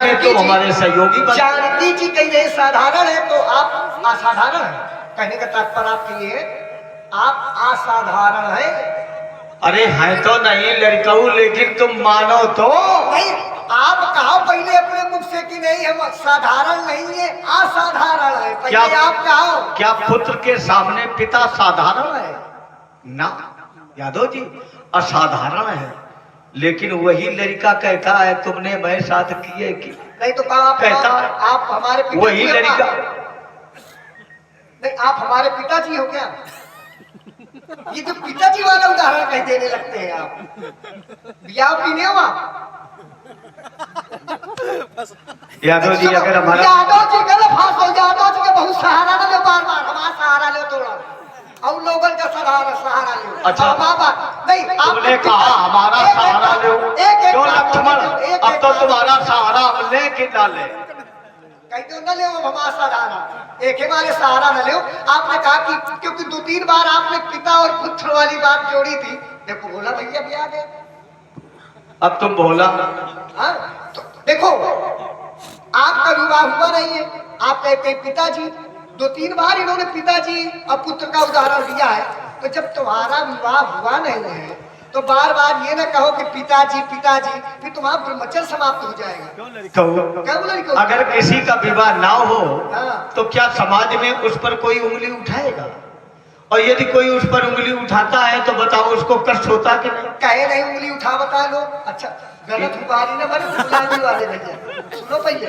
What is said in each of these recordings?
तो हमारे सहयोगी जानकी जी कहीं ये साधारण है तो आप असाधारण है। कहने का तात्पर्य आपके लिए आप असाधारण है। अरे है तो नहीं लड़काऊ, लेकिन तुम मानो तो नहीं। आप कहो पहले अपने मुख से कि नहीं हम साधारण नहीं है, असाधारण है। क्या पहले आप कहो। क्या पुत्र के सामने पिता साधारण है? ना यादव जी, असाधारण है। लेकिन वही लड़का कहता है तुमने मैं साथ किए कि नहीं तो कहा कहता आप हमारे पिता वही लड़का। नहीं आप हमारे पिताजी हो क्या? ये तो पिताजी वाला उदाहरण कहीं देने लगते हैं आप। ब्याह पीने हुआ यादव जी अगर हमारा यादव जी गलत फांस हो। यादव जी का बहुत सहारा ना लो, बार बार हमारा सहारा लो थोड़ा और लोगन का सहारा लो। अच्छा नहीं तुमने कहा हमारा सहारा लो क्यों लक्ष्मण? अब तो तुम्हारा सहारा हम ले कि ना ले? कहीं तो न ले हमारा सहारा, एक हमारे सहारा न ले। आपने कहा कि क्योंकि 2-3 बार आपने पिता और पुत्र वाली बात जोड़ी थी। देखो बोला भैया भी आ गए। अब तुम बोला हाँ तो देखो आपका विवाह हुआ नहीं है। आप कहते हैं पिताजी, 2-3 बार इन्होंने पिताजी और पुत्र का उदाहरण दिया है। तो जब तुम्हारा विवाह हुआ नहीं है तो बार बार ये ना कहो कि पिताजी पिताजी, फिर तुम्हारा ब्रह्मचर्य समाप्त हो जाएगा। क्यों? अगर किसी का विवाह ना हो हाँ। तो क्या समाज में उस पर कोई उंगली उठाएगा? और यदि कोई उस पर उंगली उठाता है तो बताओ उसको कष्ट होता कि नहीं? कहे नहीं उंगली उठा बता लो। अच्छा गलत उबारी ना बने गुलाबी वाले भैया। सुनो पहले,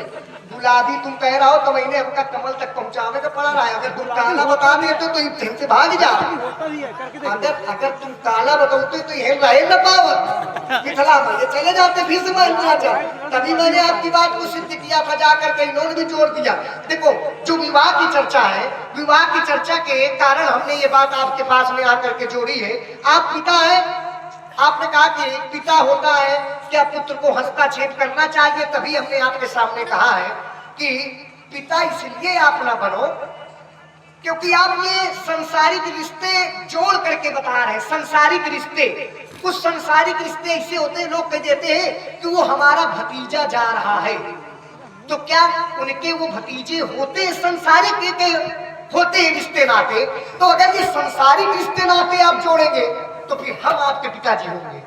गुलाबी तुम कह रहा हो तो मैंने आपका कमल तक पहुंचाने का पड़ा रहा है। अगर तुम काला बता दिए तो तुम से भाग जा। अगर तुम काला बताते तो ये रहे न पावत मिथिला में ये चले जाते फिर से मैं जा। तभी मैंने आपकी बात को सिद्ध किया था, जाकर के इन्होंने भी जोड़ दिया। देखो जो विवाह की चर्चा है, विवाह की चर्चा के कारण हमने ये बात आपके पास में आकर के जोड़ी है। आप पिता है, आपने कहा कि पिता होता है क्या पुत्र को हस्तक्षेप करना चाहिए, तभी हमने आपके सामने कहा है कि पिता इसलिए आप ना बनो क्योंकि आप ये संसारिक रिश्ते जोड़ करके बता रहे हैं। संसारिक रिश्ते, कुछ संसारिक रिश्ते ऐसे होते हैं, लोग कह देते हैं कि वो हमारा भतीजा जा रहा है। तो क्या उनके वो भतीजे होते संसारिक के होते हैं रिश्ते नाते? तो अगर ये संसारिक रिश्ते नाते आप जोड़ेंगे तो फिर हम आपके पिताजी होंगे।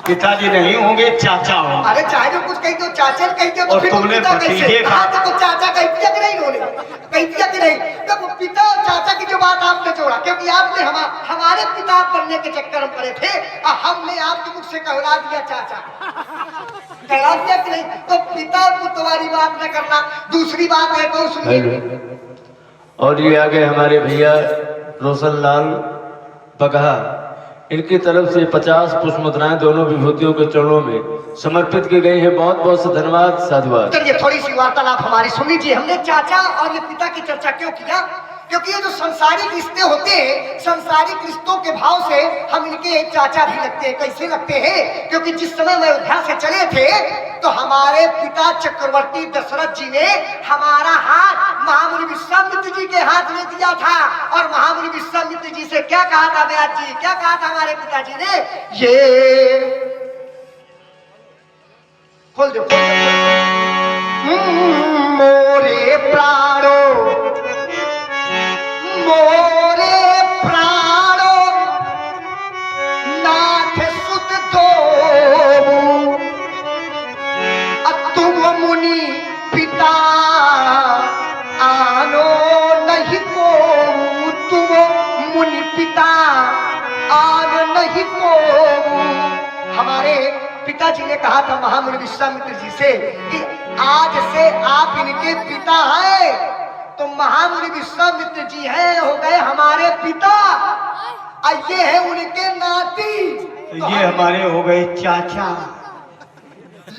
पिताजी नहीं होंगे, चाचा होंगे। अरे चाहे जो कुछ कही तो चाचा कही तो और तुमने भतीजे कहा तो चाचा कही दिया कि नहीं? उन्होंने कही दिया कि नहीं? तो पिता और चाचा की जो बात आपने जोड़ा, क्योंकि आपने हमारे पिता बनने के चक्कर में पड़े थे और हमने आपके मुख से कहला दिया चाचा। कहला दिया कि नहीं? तो पिता और पुत्र वाली बात न करना। दूसरी बात है तो सुनिए। और ये आगे हमारे भैया रोशन लाल बगहा, इनकी तरफ से 50 पुष्प मुद्राएं दोनों विभूतियों के चरणों में समर्पित की गई है। बहुत बहुत से धन्यवाद, साधुवाद। चलिए थोड़ी सी वार्तालाप हमारी सुन लीजिए। हमने चाचा और ये पिता की चर्चा क्यों किया? क्योंकि ये जो संसारिक रिश्ते होते हैं, संसारिक रिश्तों के भाव से हम इनके चाचा भी लगते हैं। कैसे लगते हैं? क्योंकि जिस समय में अयोध्या से चले थे तो हमारे पिता चक्रवर्ती दशरथ जी ने हमारा हाथ महामुनि विश्वामित्र जी के हाथ में दिया था। और महामुनि विश्वामित्र जी से क्या कहा था व्यास जी? क्या कहा था हमारे पिताजी ने? ये खोल दो, मोरे प्राणो मोरे प्राणो नाथ सुत दो तुम मुनि पिता आनो नहीं को। तुम मुनि पिता आनो नहीं को। हमारे पिताजी ने कहा था महामुनि विश्वामित्र जी से कि आज से आप इनके पिता हैं। तो महामुनि विश्वामित्र जी हैं हो गए हमारे पिता और ये है उनके नाती। तो ये हमारे हो गए चाचा।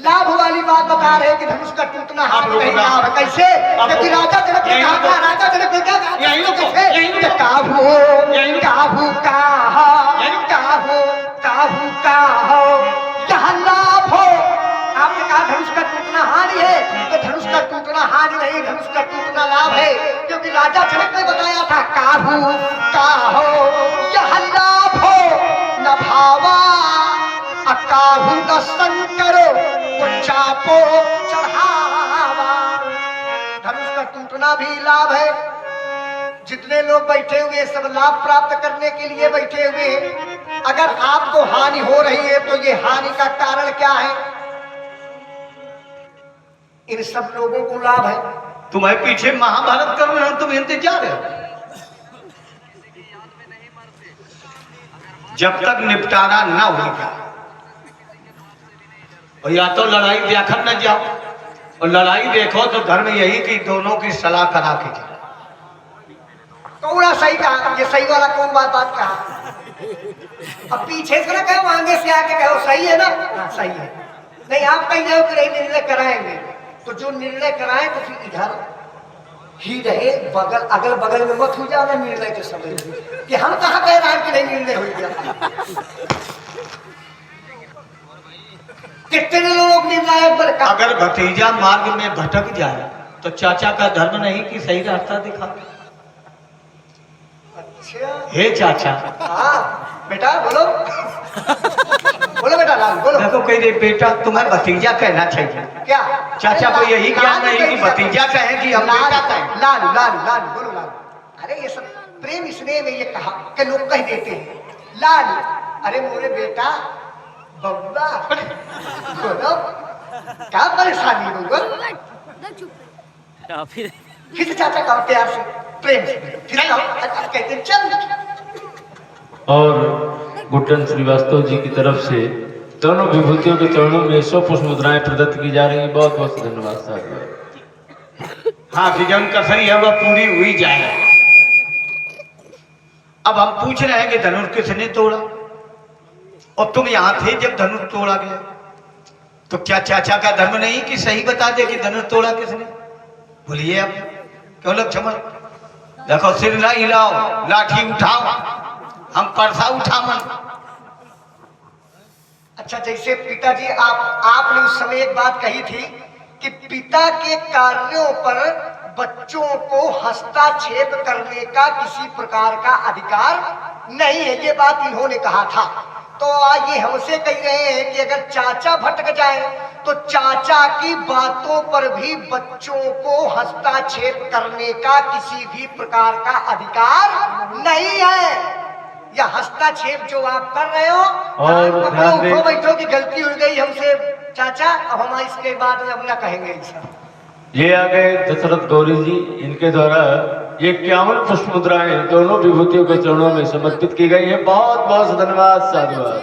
लाभ वाली बात बता रहे कि धनुष का टूटना हाथ नहीं लाभ। कैसे? क्योंकि राजा जनक ने कहा था, राजा जनक ने क्या कहा? यहाँ लाभ हो। आपने कहा धनुष का टूटना हानि है, तो धनुष का टूटना हानि नहीं, धनुष का टूटना लाभ है। क्योंकि राजा जनक ने बताया था काहू काहो यह लाभ हो न भावा अकाहू न संकरो को चापो चढ़ावा। धनुष का टूटना भी लाभ है। जितने लोग बैठे हुए सब लाभ प्राप्त करने के लिए बैठे हुए हैं। अगर आपको हानि हो रही है तो ये हानि का कारण क्या है? इन सब लोगों को लाभ है। तुम्हारे पीछे महाभारत कर रहे हो, तुम इंतजार है। जब तक निपटारा ना हो जाए, और या तो लड़ाई देखकर न जाओ, और लड़ाई देखो तो धर्म यही कि दोनों की सलाह करा के जाओ। कौड़ा सही कहा, ये सही वाला कौन बात कहा? अब पीछे से ना कहो, आगे से आके कहो सही है ना? हाँ सही है। नहीं आप कहीं जाओ कि नहीं निर्णय कराएंगे, तो जो निर्णय कराए तो फिर इधर ही रहे, बगल अगल बगल में मत हो जाना निर्णय के समय कि हम कहाँ कह रहे हैं कि नहीं निर्णय हो गया। कितने लोग निर्णायक बनकर, अगर भतीजा मार्ग में भटक जाए तो चाचा का धर्म नहीं कि सही रास्ता दिखा। अच्छा हे चाचा, हाँ बेटा बोलो बोलो बेटा लाल बोलो। देखो कह रहे बेटा तुम्हें भतीजा कहना चाहिए। क्या चाचा को यही ज्ञान नहीं कि भतीजा कहे कि हम बेटा कहें। लाल लाल लाल बोलो लाल। अरे ये सब प्रेम स्नेह में ये कहा कि लोग कह देते हैं लाल। अरे मोरे बेटा बब्बा बोलो, क्या परेशानी होगा? फिर से चाचा कहो प्यार से प्रेम से, फिर कहो कहते चल। और गुड्डन श्रीवास्तव जी की तरफ से दोनों विभूतियों के चरणों में 100 पुष्प मुद्राएं प्रदत्त की जा रही हैं। बहुत बहुत धन्यवाद साहब। हाँ विजन कसरी है वह पूरी हुई जाए। अब हम पूछ रहे हैं कि धनुष किसने तोड़ा, और तुम यहां थे जब धनुष तोड़ा गया, तो क्या चाचा का धर्म नहीं कि सही बता दे कि धनुष तोड़ा किसने? बोलिए अब क्यों लक्ष्मण? देखो सिर ना हिलाओ, लाठी उठाओ, हम परसा उठा मन। अच्छा जैसे पिताजी आपने उस समय एक बात कही थी कि पिता के कार्यों पर बच्चों को हस्तक्षेप करने का किसी प्रकार का अधिकार नहीं है, ये बात इन्होंने कहा था। तो आज ये हमसे कह रहे हैं कि अगर चाचा भटक जाए तो चाचा की बातों पर भी बच्चों को हस्तक्षेप करने का किसी भी प्रकार का अधिकार नहीं है। या हस्तक्षेप जो आप कर रहे हो, और उठो बैठो की गलती हो गई हमसे चाचा, अब हम इसके बाद अब ना कहेंगे ऐसा। ये आ गए दशरथ गौरी जी, इनके द्वारा ये 51 पुष्प मुद्राएं दोनों विभूतियों के चरणों में समर्पित की गई हैं। बहुत बहुत धन्यवाद साधुवाद।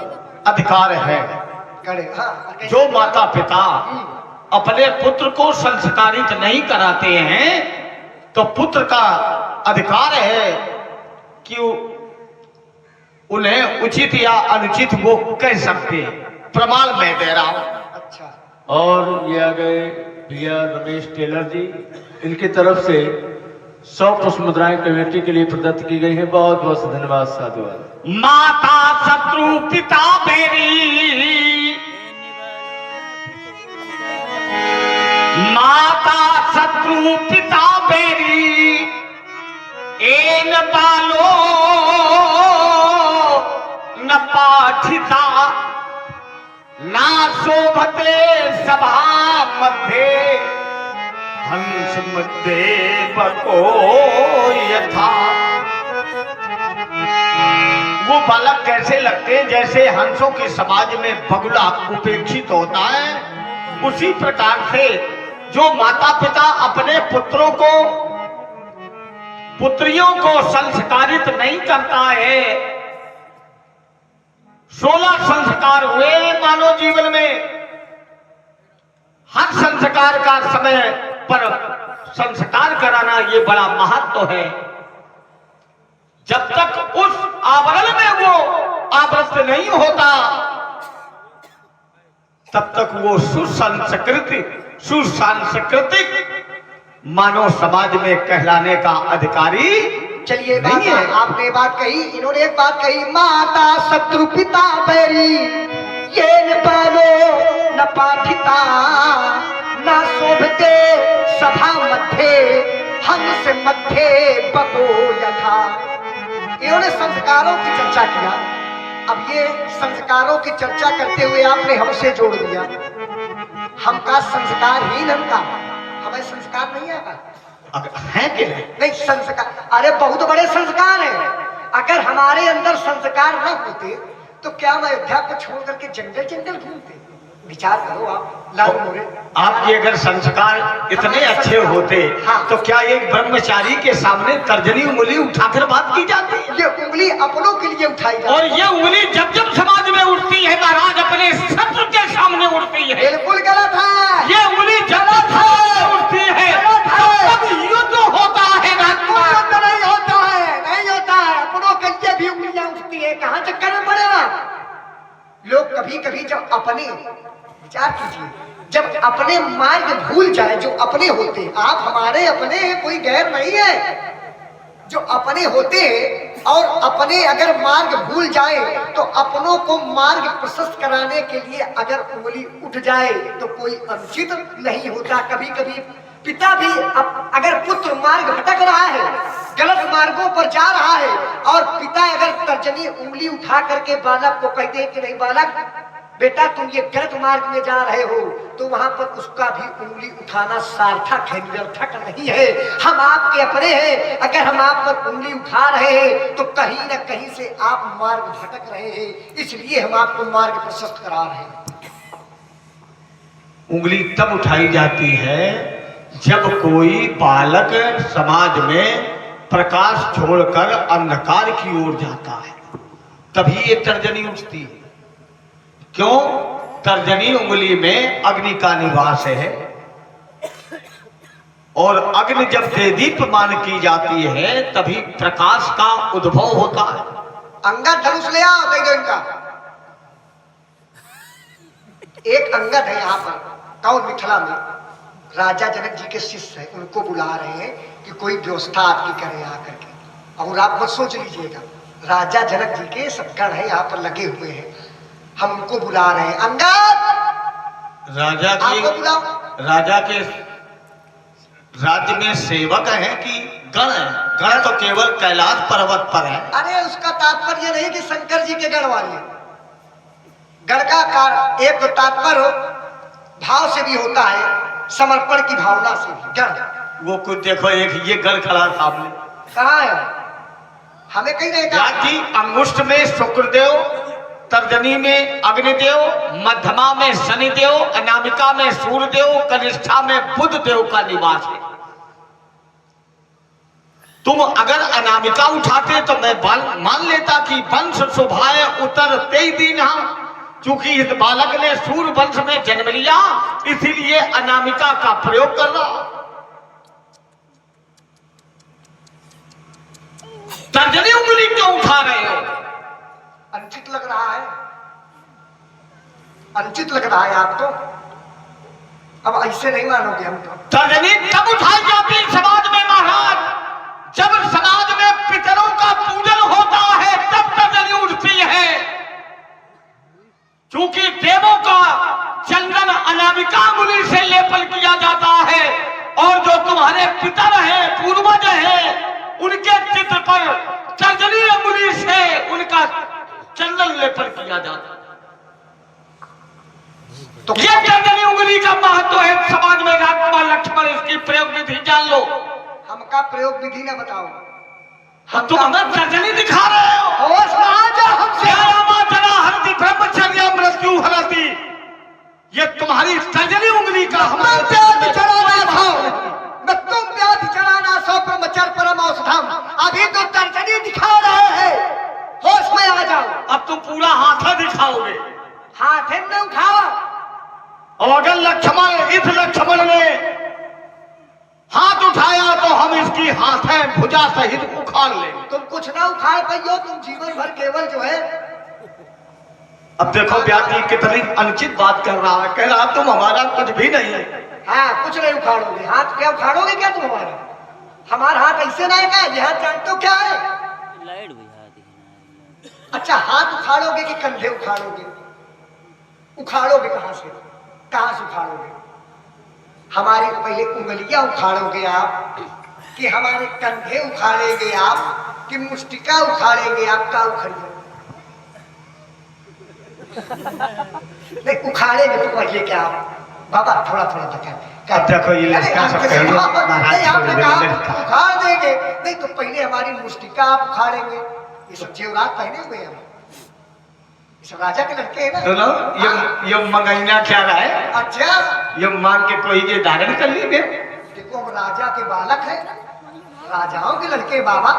अधिकार है हाँ, जो माता पिता अपने पुत्र को संस्कारित नहीं कराते हैं तो पुत्र का अधिकार है कि उन्हें उचित या अनुचित वो कह सकते हैं। प्रमाण मैं दे रहा हूं। अच्छा और ये आ गए भैया रमेश टेलर जी, इनकी तरफ से 100 पुष्प मुद्राएं कमेटी के लिए प्रदत्त की गई है। बहुत बहुत धन्यवाद साधुवाद। माता शत्रु पिता बेरी, माता शत्रु पिता बेरी, एन बालो न पाठिता, ना शोभते सभा मध्य, हंस मध्य बको यथा। वो बालक कैसे लगते हैं जैसे हंसों के समाज में बगुला उपेक्षित होता है, उसी प्रकार से जो माता पिता अपने पुत्रों को पुत्रियों को संस्कारित नहीं करता है। 16 संस्कार हुए मानव जीवन में, हर संस्कार का समय पर संस्कार कराना ये बड़ा महत्व है। जब तक उस आवरण में वो आवृत नहीं होता तब तक वो सुसांस्कृतिक मानव समाज में कहलाने का अधिकारी चलिए नहीं है। आपने बात कही, इन्होंने एक बात कही, माता शत्रु पिता बैरी, ये न पालो न पाठिता, न शोभते सभा मध्य, हंस मध्य बको यथा। इन्होंने संस्कारों की चर्चा किया। अब ये संस्कारों की चर्चा करते हुए आपने हमसे जोड़ दिया। हमका संस्कारहीन हमका, हमें संस्कार नहीं है है कि नहीं संस्कार, अरे बहुत बड़े संस्कार हैं। अगर हमारे अंदर संस्कार न होते तो क्या हम अयोध्या को छोड़ करके जंगल जंगल घूमते? विचार करो आप लाल मोरे। आपके अगर संस्कार इतने अच्छे होते हाँ। तो क्या एक ब्रह्मचारी के सामने तर्जनी उंगली उठाकर बात की जाती? ये उंगली अपनों के लिए उठाई जाती और ये उंगली जब जब समाज में उठती है महाराज अपने शत्रु के सामने उठती है। बिल्कुल गलत है। ये उंगली जब उठती है तब युद्ध होता है युद्ध नहीं होता है, नहीं होता है। अपनों के लिए भी उंगलियां उठती है, कहाँ चक्कर में पड़ेगा? लोग कभी कभी जब अपने, विचार कीजिए, जब अपने मार्ग भूल जाए, जो अपने होते, आप हमारे अपने हैं, कोई गैर नहीं है, जो अपने होते हैं और अपने अगर मार्ग भूल जाए तो अपनों को मार्ग प्रशस्त कराने के लिए अगर उंगली उठ जाए तो कोई अनुचित नहीं होता। कभी कभी पिता भी अगर पुत्र मार्ग भटक रहा है, गलत मार्गों पर जा रहा है और पिता अगर तर्जनी उंगली उठा करके बालक को कहते हैं कि नहीं बालक बेटा तुम ये गलत मार्ग में जा रहे हो, तो वहां पर उसका भी उंगली उठाना सार्थक है, निरर्थक नहीं है। हम आपके अपने हैं, अगर हम आप पर उंगली उठा रहे हैं तो कहीं न कहीं से आप मार्ग भटक रहे हैं, इसलिए हम आपको मार्ग प्रशस्त करा रहे हैं। उंगली तब उठाई जाती है जब कोई बालक समाज में प्रकाश छोड़कर अंधकार की ओर जाता है, तभी ये तर्जनी उठती है। क्यों? तर्जनी उंगली में अग्नि का निवास है और अग्नि जब देदीप्यमान की जाती है तभी प्रकाश का उद्भव होता है। अंगद धनुष ले आओ, दे दो इनका। एक अंगद है यहाँ पर, कौन? मिथिला में राजा जनक जी के शिष्य है, उनको बुला रहे हैं कि कोई व्यवस्था आपकी करे आकर के। और आप मत सोच लीजिएगा, राजा जनक जी के सत्गण है यहाँ पर लगे हुए हैं, हम उनको बुला रहे हैं। अंगद राजा आपको बुलाओ। राजा के राज्य में सेवक हैं कि गण है? गण तो केवल कैलाश पर्वत पर है। अरे उसका तात्पर्य नहीं कि शंकर जी के गण वाले गण का कार, एक तो तात्पर्य हो भाव से भी होता है, समर्पण की भावना से भी गण। वो कुछ देखो, एक ये गण खड़ा सामने, कहाँ है? हमें कहीं नहीं कहा। जाति अंगुष्ठ में शुक्रदेव, तर्जनी में अग्निदेव, मध्यमा में शनिदेव, अनामिका में सूर्यदेव, कनिष्ठा में बुध देव का निवास है। तुम अगर अनामिका उठाते तो मैं मान लेता कि वंश शोभाए उतरते ही दिन हम, चूंकि इस बालक ने सूर्य वंश में जन्म लिया इसीलिए अनामिका का प्रयोग कर रहा। तर्जनी उंगली क्यों उठा रहे हो? अनुचित लग रहा है, अनुचित लग रहा है आपको। अब ऐसे नहीं मानोगे हम तो। तर्जनी तब उठाई जाती समाज में महाराज जब समाज में पितरों का पूजन होता है, तब तर्जनी उठती है। चूंकि देवों का चंदन अनामिका मुनि से लेपन किया जाता है और जो तुम्हारे पितर हैं, पूर्वज हैं, उनके चित्र पर तर्जनी अंगुली से उनका चंदन लेपन किया जाता है। तो ये तर्जनी उंगली का महत्व है समाज में। राम लक्ष्मण इसकी प्रयोग विधि जान लो। हमका प्रयोग विधि ना बताओ, हम तुम हमें तर्जनी दिखा रहे हो। होश में आ जाओ हमसे। हरती ब्रह्मचर्य मृत्यु हरती, ये तुम्हारी तर्जनी उंगली का हमारे व्याधि चढ़ाना था, तुम व्याधि चढ़ाना सौ ब्रह्मचर्य परम औषधम। अभी तो तर्जनी दिखा रहे हैं, होश में आ जाओ। अब तुम पूरा हाथा दिखाओगे। हाथ में उठाओ। और अगर लक्ष्मण, इस लक्ष्मण ने हाथ उठाया तो हम इसकी हाथें भुजा सहित उखाड़ लेंगे। तुम कुछ ना उखाड़ पाइयो, तुम जीवन भर केवल जो है। अब देखो व्याधि कितनी अनुचित बात कर रहा है, कह रहा तुम हमारा कुछ भी नहीं है। हाँ, कुछ नहीं उखाड़ोगे। हाथ क्या उखाड़ोगे क्या तुम हमारा? हमारा हाथ ऐसे नहीं का, यह हाथ जानते हो क्या है? अच्छा, हाथ उखाड़ोगे कि कंधे उखाड़ोगे? उखाड़ोगे कहां से? कहां से उखाड़ोगे? हमारी पहले उंगलियां उखाड़ोगे आप कि हमारे कंधे उखाड़ेंगे आप कि मुष्टिका उखाड़ेंगे आप? का उखाड़िए नहीं उखाड़ेंगे तो कहिए क्या आप? बाबा थोड़ा थोड़ा बता। अब देखो ये लड़का सब कहेंगे महाराज छोड़ दे लड़का। उखाड़ देंगे नहीं तो पहले हमारी मुस्टिका आप उखाड़ेंगे। ये सब जेवरात पहने हुए हैं, ये सब राजा के लड़के हैं ना। सुनो ये मंगैना क्या रहा है, अच्छा ये मांग के कोई के धारण कर लेंगे। देखो हम राजा के बालक हैं, राजाओं के लड़के बाबा,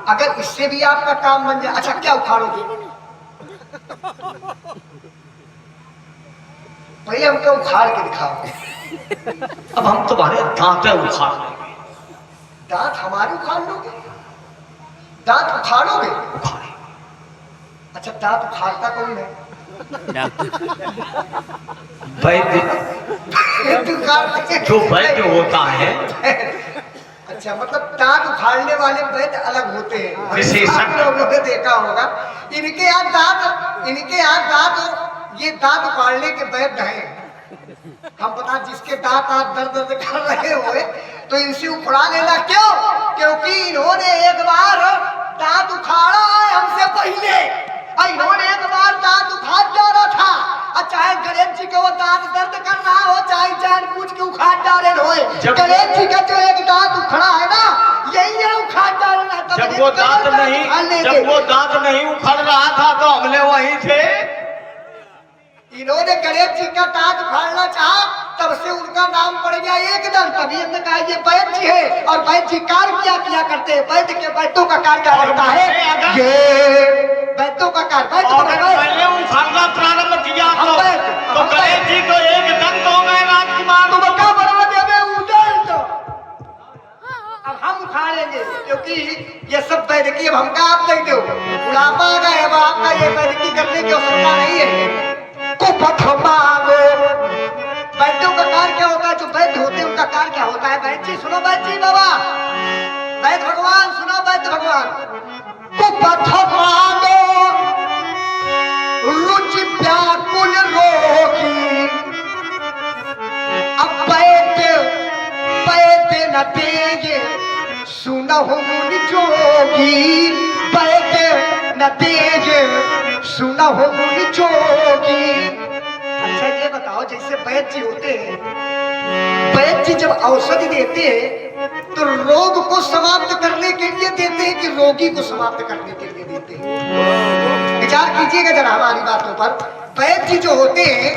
अगर इससे भी आपका काम बन जाए। अच्छा क्या उखाड़ोगे? पहले हमको उखाड़ के दिखाओ। अब हम तुम्हारे दांत उखाड़ लेंगे। दांत हमारे उखाड़ लोगे? दांत उखाड़ोगे? उखाड़े। अच्छा दांत उखाड़ता कौन है? वैद्य, जो वैद्य होता है। अच्छा मतलब दांत उखाड़ने वाले वैद्य अलग होते हैं, विशेषज्ञ। आप लोगों ने देखा होगा इनके यहाँ दांत ये दांत उखाड़ने के वैद्य हैं। हम बता जिसके दांत आज दर्द दर्द कर रहे हुए तो इनसे उखड़ा लेना। क्यों? क्योंकि इन्होंने एक बार दांत उखाड़ा है हमसे पहले, और इन्होंने एक बार दांत उखाड़ डाला था। और चाहे गणेश जी को वो दांत दर्द कर रहा हो, चाहे जानबूझ के उखाड़ डाले हो, गणेश जी का जो एक दांत उखड़ा है ना, यही है उखाड़ डालना। जब वो दांत नहीं उखड़ रहा था तो हमने वहीं थे। इन्होंने गणेश जी का दांत उखाड़ना चाहा, तब से उनका नाम पड़ गया एकदम। तभी हमने कहा ये वैद्य जी है, और वैद्य जी कार्य किया करते हैं। वैद्य के वैद्यों का कार्य क्या रहता है? ये वैद्यों का कार्य। मैंने उखाड़ना प्रारंभ किया तो गणेश जी तो एक दंत हो गए राजकुमार। तुम क्या बना देवे उदंत? अब हम उखाड़ेंगे क्योंकि ये सब वैद्य की अब हमका आप नहीं दो। बुढ़ापा आ गया अब आपका ये वैद्य की करने की आवश्यकता नहीं है। वैद्यों का कार्य क्या होता है? जो वैद्य होते हैं उनका कार्य क्या होता है? वैद्य जी सुनो, वैद्य जी बाबा, वैद्य भगवान सुनो, वैद्य भगवान कुपथ मांगो रुचि व्याकुल रोगी। अब वैद्य न देंगे सुनहु मुनि जोगी। वैद्य न देंगे सुनहु मुनि जोगी। अच्छा ये बताओ, जैसे वैद्य जी होते हैं, वैद्य जी जब औषधि देते हैं तो रोग को समाप्त करने के लिए देते हैं कि रोगी को समाप्त करने के लिए देते हैं? विचार कीजिएगा जरा हमारी बातों पर। वैद्य जी जो होते हैं,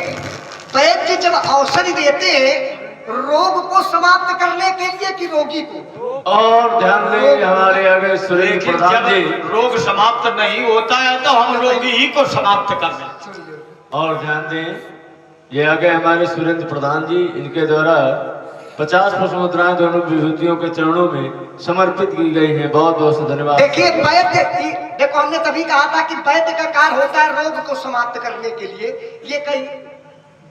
वैद्य जी जब औषधि देते हैं रोग को समाप्त करने के लिए कि रोगी को? और ध्यान दें हमारे आगे सुरेंद्र प्रधान जी। रोग समाप्त नहीं होता है तो हम रोगी ही को समाप्त कर दें। और ध्यान दें ये आगे हमारे सुरेंद्र प्रधान जी, इनके द्वारा 50 पुष्प मुद्राएं दोनों विभूतियों के चरणों में समर्पित की गई हैं। बहुत बहुत धन्यवाद। देखिए वैद्य, देखो हमने तभी कहा था कि वैद्य का कार्य होता है रोग को समाप्त करने के लिए। ये कहीं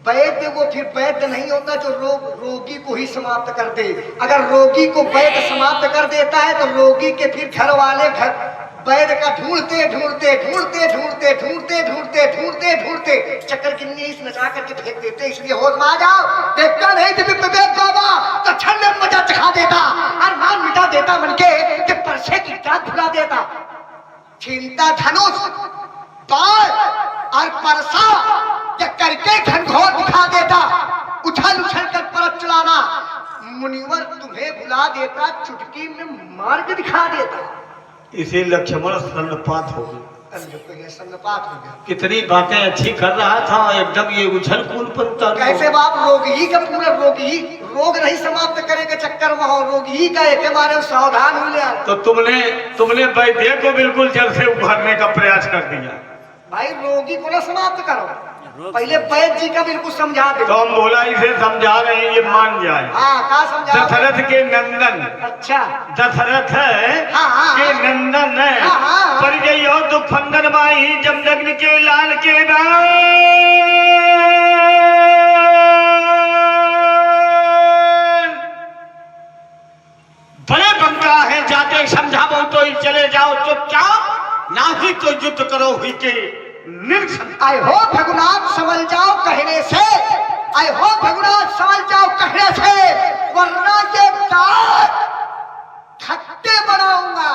वैद्य वो फिर वैद्य नहीं होता जो रोगी को ही समाप्त कर दे। अगर रोगी को वैद्य समाप्त कर देता है तो रोगी के फिर घर वाले वैद्य का ढूंढते चक्कर किन्नी इस नचा करके फेंक देते। इसलिए होश में आ जाओ, देखता नहीं तो विवेक बाबा तो छन्ने मजा चखा देता और नाम मिटा देता मन के कि परसे की जात भुला देता। छीनता धनुष बाण और परसा या करके घनघोर दिखा देता। उछल उछल कर परत चलाना मुनिवर तुम्हें भुला देता, चुटकी में मार के दिखा देता। इसे लक्ष्मण स्तनपात हो गए। स्तनपात हो गया। कितनी बातें अच्छी कर रहा था, एकदम ये उछल कूद पर उतर। कैसे बाप रोगी का पूरा रोग नहीं समाप्त करे के चक्कर में हो, रोगी का एक बारे सावधान हो लिया। तो तुमने वैद्य को बिल्कुल जल से उभरने का प्रयास कर दिया। भाई रोगी को ना समाप्त करो, पहले वैद्य जी का बिल्कुल समझा दो। तो हम बोला इसे समझा रहे हैं, ये मान जाए। हाँ क्या समझा? दशरथ के नंदन। अच्छा दशरथ है हाँ, के नंदन है। हाँ, पर गई हो दुख फंदन माही जब लग्न के लाल के बड़े बंका है, जाते समझाओ तो ही चले जाओ चुपचाप, ना ही तो युद्ध करो हुई के निर्सन। आई हो भगुनाथ समझ जाओ कहने से, आई हो भगुनाथ समझ जाओ कहने से, वरना ये दांत खट्टे बनाऊंगा।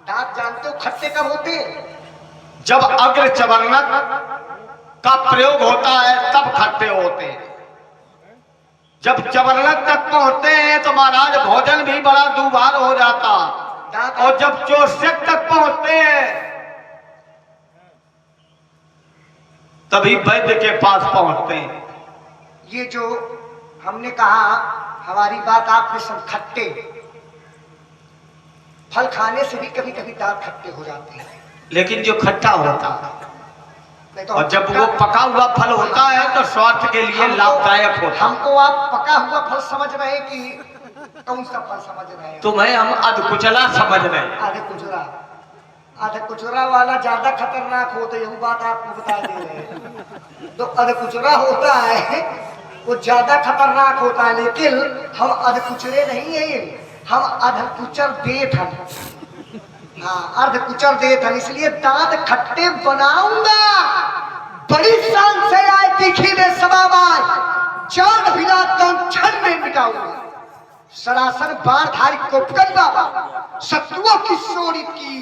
दांत जानते हो खट्टे कब होते? जब अग्र चवर्णक का प्रयोग होता है तब खट्टे होते हैं। जब चबरलक तक पहुंचते हैं तो महाराज भोजन भी बड़ा दुबार हो जाता, और जब चोरसेक तक पहुंचते हैं तभी वैद्य के पास पहुंचते हैं। ये जो हमने कहा हमारी बात आपने सब खट्टे फल खाने से भी कभी कभी दांत खट्टे हो जाते हैं, लेकिन जो खट्टा होता नहीं तो और जब वो पका हुआ फल होता है तो स्वास्थ्य के लिए लाभदायक होता। हमको आप पका हुआ फल समझ रहे हैं कि कौन सा फल समझ रहे हैं? तुम्हें हम अधकुचला समझ रहे हैं। आधे कुचरा वाला ज्यादा खतरनाक होता है, यही बात आपको बता दे रहे हैं। तो आधे कुचरा होता है वो ज्यादा खतरनाक होता है, लेकिन हम आधे कुचरे नहीं है, हम आधे कुचर देत हैं। हाँ, अर्ध कुचर देत हैं, इसलिए दांत खट्टे बनाऊंगा। बड़ी शान से आए तीखी में सबाबाज जान बिना तो क्षण में मिटाऊंगा। सरासर बारधारी कोपकल बाबा शत्रुओं की सोरी की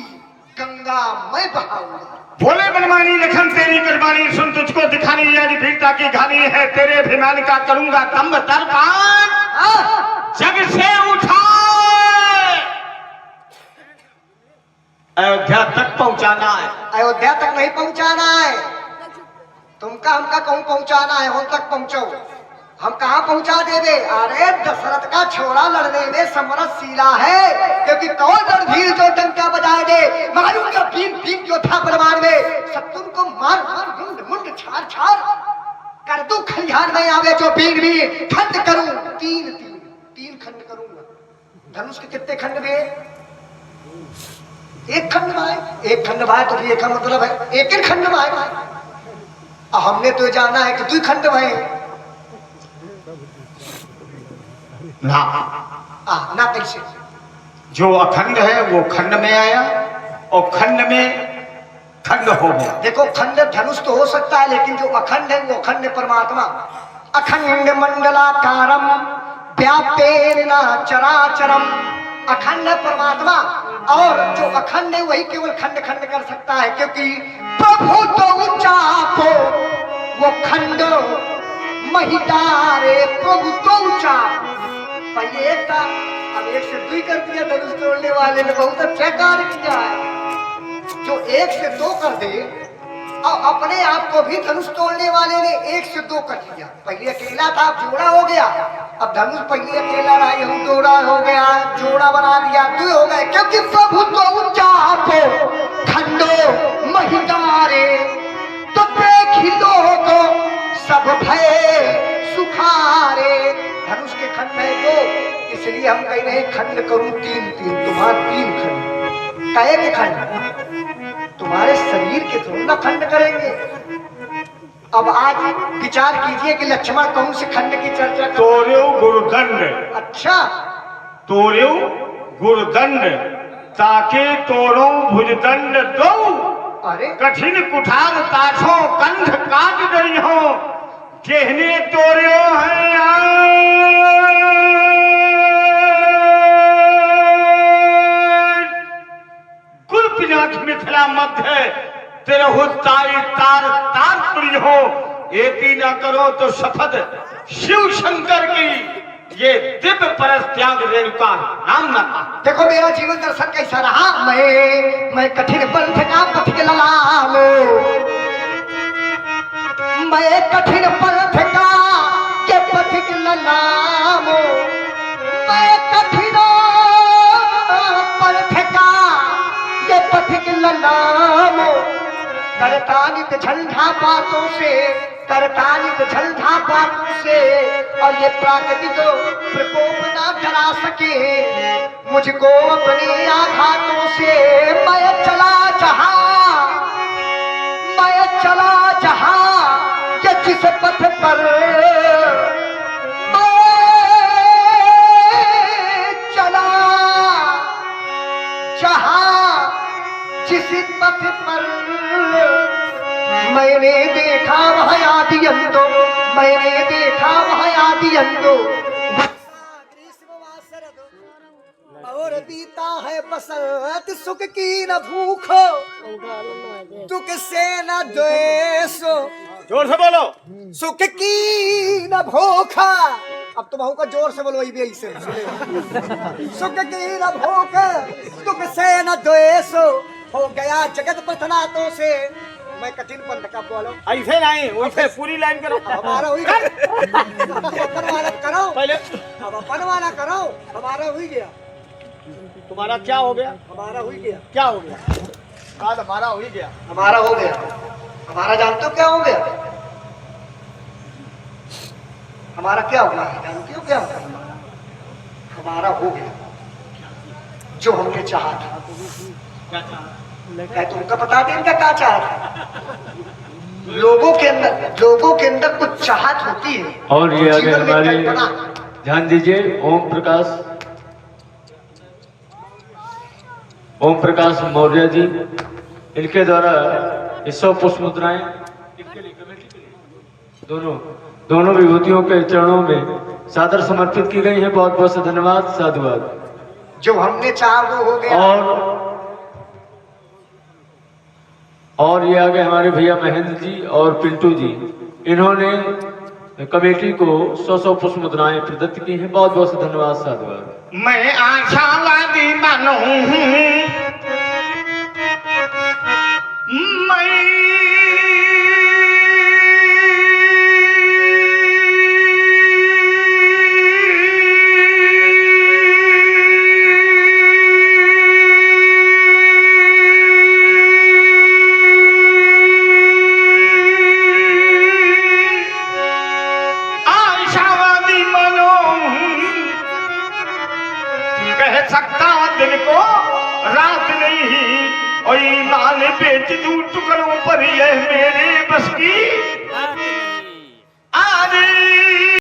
गंगा मैं बहाऊंगा। बोले मनमानी लखन तेरी कुर्बानी, सुन तुझको दिखानी आज वीरता की कहानी है, तेरे अभिमान का करूंगा दम दर्पान, जग से उठा अयोध्या तक पहुंचाना है। अयोध्या तक नहीं पहुंचाना है, तुमका हमका कहूं पहुंचाना है, हम तक पहुंचो। हम कहाँ पहुंचा देवे? अरे दशरथ का छोरा लड़ने में समरसशीला है, क्योंकि कौन रणधीर जो डंका बजाए दे, मारूंगा बीन बीन योद्धा परमार में, शत्रु को मार मार मुंड मुंड छार छार कर दूं खलिहान में आवे जो बीन भी खंड करूं। तीन खंड करूंगा। धनुष के कितने खंड में? एक खंड भाई, एक खंड भाई तो ये का मतलब है एक खंड भाई। हमने तो जाना है कि 2 खंड भाई ना कैसे? जो अखंड है वो खंड में आया और खंड में खंड हो गया। देखो खंड धनुष तो हो सकता है, लेकिन जो अखंड है वो अखंड परमात्मा। अखंड मंडलाकारम व्याप्तेन चराचरम, अखंड परमात्मा, और जो अखंड है वही केवल खंड खंड कर सकता है, क्योंकि प्रभु तो ऊंचा को वो खंड महितारे, प्रभु तो ऊंचा। पहले एक था, अब 1 से 2 कर दिया। धनुष तोड़ने वाले ने बहुत अच्छा कार्य किया है, जो 1 से 2 कर दे, और अपने आप को भी धनुष तोड़ने वाले ने 1 से 2 कर दिया। पहले अकेला था, अब जोड़ा हो गया। अब धनुष पहले अकेला रहा, यहूं जोड़ा हो गया, जोड़ा बना दिया, 2 हो गए, क्योंकि प्रभु तो ऊंचा को खंडो महितारे, तो देख लोगो सब भय सुखारे। धनुष के खंड है 2, इसलिए हम कह रहे हैं खंड करूं 3 तुम्हारा 3 खंड। काहे के खंड? तुम्हारे शरीर के थोड़ा ना खंड करेंगे। अब आज विचार कीजिए कि लक्ष्मण कौन से खंड की चर्चा कर? तोर्यो गुरुदंड, अच्छा, तोर्यो गुरुदंड, ताके तोड़ो भुजदंड दो, अरे कठिन कुठार ताछो कंध काट गई हो, कहने तोर्यो है गुरपिनाथ मिथिला मध्य, तेरहु ताई तार तार तुरी हो, एती न करो तो शपथ शिव शंकर की, ये दिव्य परस त्याग रेणुका नाम न था। देखो मेरा जीवन दर्शन कैसा रहा। मैं कठिन पंथ का पथिक ललामो, मैं कठिन पंथ का के पथिक ललामो, मैं कठिन पंथ का के पथिक ललामो, करतानित झंझा बातों से, करतानित झंझा बातों से, और ये प्राकृतिक प्रकोप ना डरा सके मुझको अपने आघातों से। मैं चला जहां ये जिस पथ पर, मैं चला जहां जिस पथ पर, मैंने देखा वह आदि अंतो, मैंने देखा वह आदि अंतो, और बीता है बसंत सुख की न भूखो दुख से न द्वेषो जोर से बोलो। सुख की न भूखा। अब तो बहू का जोर से बोलो भी ऐसे सुख की न भूख दुख से न द्वेषो हो गया जगत पथना तो से। मैं कठिन पंथ का बोलो ऐसे नहीं, वैसे पूरी लाइन करो। हमारा हुई अपन वाला करो पहले अब अपन वाला करो। हमारा हुई गया। तुम्हारा क्या हो गया? हमारा हुई गया। क्या हो गया? काल हमारा हो ही गया। हमारा हो गया। हमारा जानते हो क्या हो गया? हमारा क्या हो गया जानते हो क्या हो गया? हमारा हो गया जो हमने चाहा था। क्या चाहा? है तुमको बता दें इनका क्या चाहा था। लोगों के अंदर कुछ चाहत होती है। और ये आगे जीवन में हमारे कल्पना। ध्यान दीजिए ओम प्रकाश मौर्य जी, इनके द्वारा 100 पुष्प मुद्राएं दोनों विभूतियों के चरणों में सादर समर्पित की गई है। बहुत बहुत से धन्यवाद, साधुवाद। जो हमने चाहा वो हो गया। और ये आगे हमारे भैया महेंद्र जी और पिंटू जी, इन्होंने कमेटी को 100 पुष्प मुद्राएं प्रदत्त की हैं। बहुत बहुत से धन्यवाद, साधुवाद। मैं आशावादी मानो दिन को रात नहीं और ईमान बेच दूं टुकड़ों पर, यह मेरे बस की आज